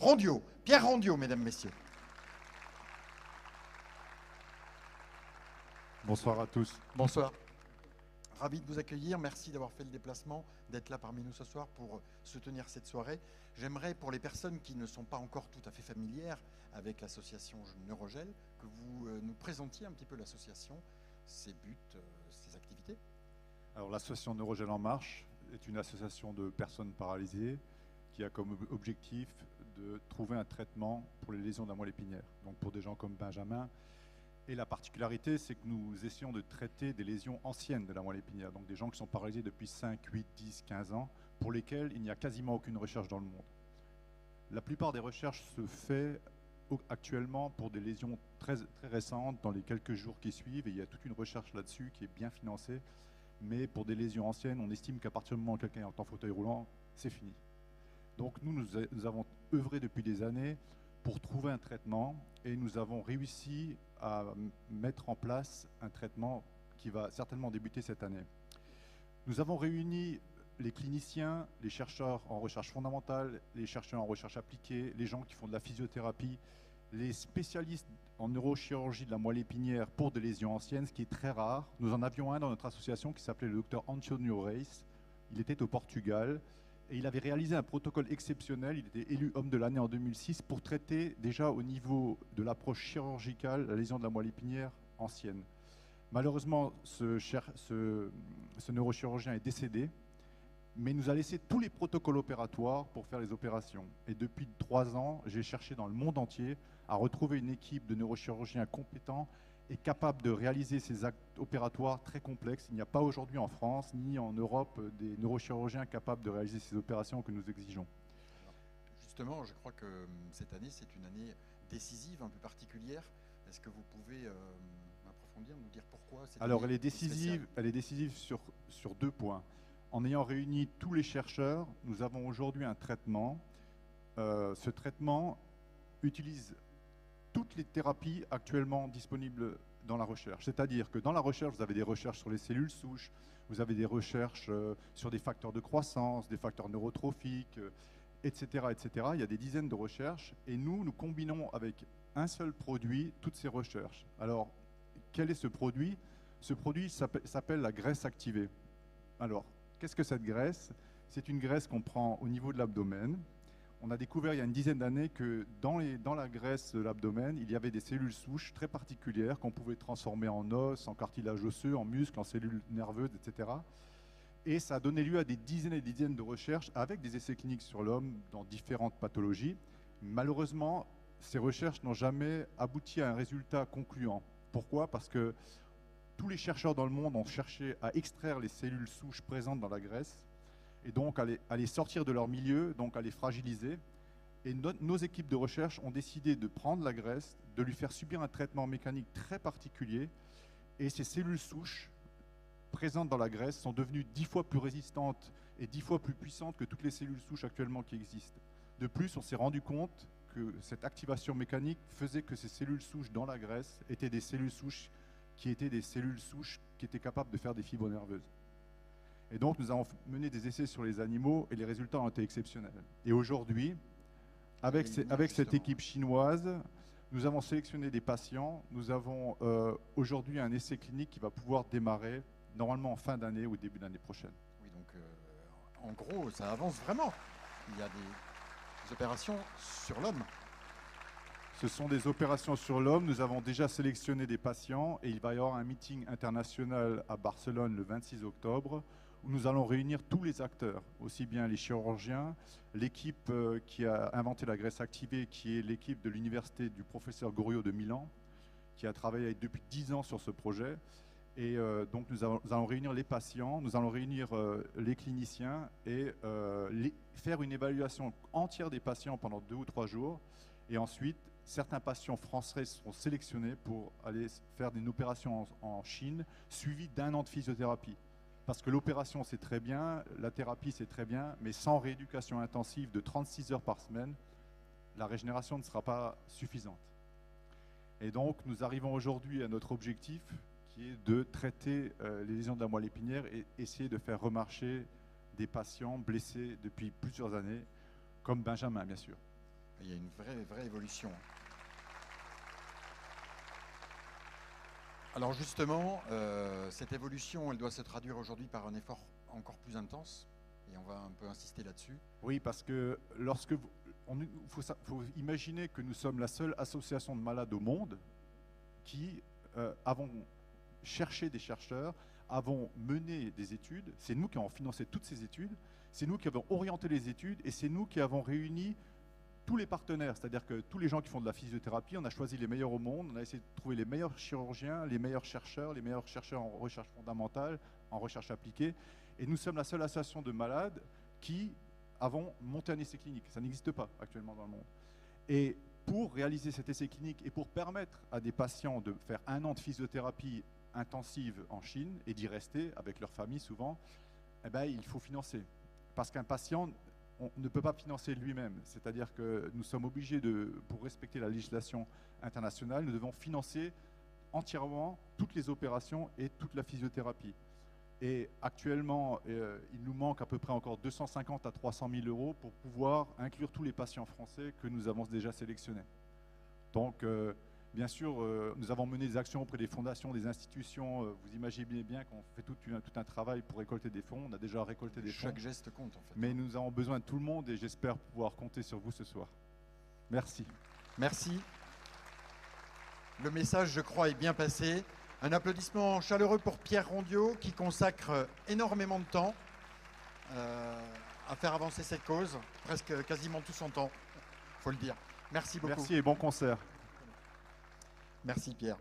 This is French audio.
Rondiot, Pierre Rondiot, mesdames, messieurs. Bonsoir à tous. Bonsoir. Ravi de vous accueillir, merci d'avoir fait le déplacement, d'être là parmi nous ce soir pour soutenir cette soirée. J'aimerais, pour les personnes qui ne sont pas encore tout à fait familières avec l'association Neurogel, que vous nous présentiez un petit peu l'association, ses buts, ses activités. Alors l'association Neurogel en marche est une association de personnes paralysées qui a comme objectif de trouver un traitement pour les lésions de la moelle épinière, donc pour des gens comme Benjamin. Et la particularité, c'est que nous essayons de traiter des lésions anciennes de la moelle épinière, donc des gens qui sont paralysés depuis 5, 8, 10, 15 ans, pour lesquels il n'y a quasiment aucune recherche dans le monde. La plupart des recherches se fait actuellement pour des lésions très, très récentes, dans les quelques jours qui suivent, et il y a toute une recherche là-dessus qui est bien financée, mais pour des lésions anciennes, on estime qu'à partir du moment où quelqu'un est en fauteuil roulant, c'est fini. Donc nous avons œuvré depuis des années pour trouver un traitement, et nous avons réussi à mettre en place un traitement qui va certainement débuter cette année. Nous avons réuni les cliniciens, les chercheurs en recherche fondamentale, les chercheurs en recherche appliquée, les gens qui font de la physiothérapie, les spécialistes en neurochirurgie de la moelle épinière pour des lésions anciennes, ce qui est très rare. Nous en avions un dans notre association qui s'appelait le docteur Antonio Reis. Il était au Portugal et il avait réalisé un protocole exceptionnel. Il était élu homme de l'année en 2006 pour traiter déjà au niveau de l'approche chirurgicale la lésion de la moelle épinière ancienne. Malheureusement, ce neurochirurgien est décédé, mais il nous a laissé tous les protocoles opératoires pour faire les opérations. Et depuis 3 ans, j'ai cherché dans le monde entier à retrouver une équipe de neurochirurgiens compétents et capables de réaliser ces actes opératoires très complexes. Il n'y a pas aujourd'hui en France ni en Europe des neurochirurgiens capables de réaliser ces opérations que nous exigeons. Alors, justement, je crois que cette année, c'est une année décisive, un peu particulière. Est-ce que vous pouvez approfondir, nous dire pourquoi cette Alors, année elle est décisive sur 2 points. En ayant réuni tous les chercheurs, nous avons aujourd'hui un traitement. Ce traitement utilise toutes les thérapies actuellement disponibles dans la recherche. C'est-à-dire que dans la recherche, vous avez des recherches sur les cellules souches, vous avez des recherches sur des facteurs de croissance, des facteurs neurotrophiques, etc., etc. Il y a des dizaines de recherches et nous combinons avec un seul produit toutes ces recherches. Alors, quel est ce produit? Ce produit s'appelle la graisse activée. Alors, qu'est-ce que cette graisse? C'est une graisse qu'on prend au niveau de l'abdomen. On a découvert il y a une dizaine d'années que dans la graisse de l'abdomen, il y avait des cellules souches très particulières qu'on pouvait transformer en os, en cartilage osseux, en muscles, en cellules nerveuses, etc. Et ça a donné lieu à des dizaines et des dizaines de recherches avec des essais cliniques sur l'homme dans différentes pathologies. Malheureusement, ces recherches n'ont jamais abouti à un résultat concluant. Pourquoi? Parce que tous les chercheurs dans le monde ont cherché à extraire les cellules souches présentes dans la graisse et donc à les sortir de leur milieu, donc à les fragiliser. Et nos équipes de recherche ont décidé de prendre la graisse, de lui faire subir un traitement mécanique très particulier. Et ces cellules souches présentes dans la graisse sont devenues 10 fois plus résistantes et 10 fois plus puissantes que toutes les cellules souches actuellement qui existent. De plus, on s'est rendu compte que cette activation mécanique faisait que ces cellules souches dans la graisse étaient des cellules souches qui étaient capables de faire des fibres nerveuses. Et donc, nous avons mené des essais sur les animaux et les résultats ont été exceptionnels. Et aujourd'hui, avec cette équipe chinoise, nous avons sélectionné des patients. Nous avons aujourd'hui un essai clinique qui va pouvoir démarrer normalement en fin d'année ou début d'année prochaine. Oui, donc en gros, ça avance vraiment. Il y a des opérations sur l'homme. Ce sont des opérations sur l'homme. Nous avons déjà sélectionné des patients et il va y avoir un meeting international à Barcelone le 26 octobre où nous allons réunir tous les acteurs, aussi bien les chirurgiens, l'équipe qui a inventé la graisse activée, qui est l'équipe de l'université du professeur Goriot de Milan, qui a travaillé depuis 10 ans sur ce projet. Et donc nous allons réunir les patients, nous allons réunir les cliniciens et faire une évaluation entière des patients pendant 2 ou 3 jours. Et ensuite, certains patients français seront sélectionnés pour aller faire une opération en Chine, suivie d'1 an de physiothérapie. Parce que l'opération, c'est très bien, la thérapie, c'est très bien, mais sans rééducation intensive de 36 heures par semaine, la régénération ne sera pas suffisante. Et donc, nous arrivons aujourd'hui à notre objectif, qui est de traiter les lésions de la moelle épinière et essayer de faire remarcher des patients blessés depuis plusieurs années, comme Benjamin, bien sûr. Il y a une vraie évolution. Alors justement, cette évolution, elle doit se traduire aujourd'hui par un effort encore plus intense, et on va un peu insister là-dessus. Oui, parce que faut imaginer que nous sommes la seule association de malades au monde qui avons cherché des chercheurs, avons mené des études, c'est nous qui avons financé toutes ces études, c'est nous qui avons orienté les études et c'est nous qui avons réuni tous les partenaires, c'est-à-dire que tous les gens qui font de la physiothérapie, on a choisi les meilleurs au monde, on a essayé de trouver les meilleurs chirurgiens, les meilleurs chercheurs en recherche fondamentale, en recherche appliquée, et nous sommes la seule association de malades qui avons monté un essai clinique. Ça n'existe pas actuellement dans le monde. Et pour réaliser cet essai clinique et pour permettre à des patients de faire 1 an de physiothérapie intensive en Chine et d'y rester avec leur famille souvent, eh ben, il faut financer. Parce qu'un patient on ne peut pas financer lui-même. C'est-à-dire que nous sommes obligés, pour respecter la législation internationale, nous devons financer entièrement toutes les opérations et toute la physiothérapie. Et actuellement, il nous manque à peu près encore 250 à 300 000 euros pour pouvoir inclure tous les patients français que nous avons déjà sélectionnés. Donc, bien sûr, nous avons mené des actions auprès des fondations, des institutions. Vous imaginez bien qu'on fait tout un travail pour récolter des fonds. On a déjà récolté des fonds. Chaque geste compte, en fait. Mais nous avons besoin de tout le monde et j'espère pouvoir compter sur vous ce soir. Merci. Merci. Le message, je crois, est bien passé. Un applaudissement chaleureux pour Pierre Rondiot qui consacre énormément de temps à faire avancer cette cause, presque quasiment tout son temps, il faut le dire. Merci beaucoup. Merci et bon concert. Merci Pierre.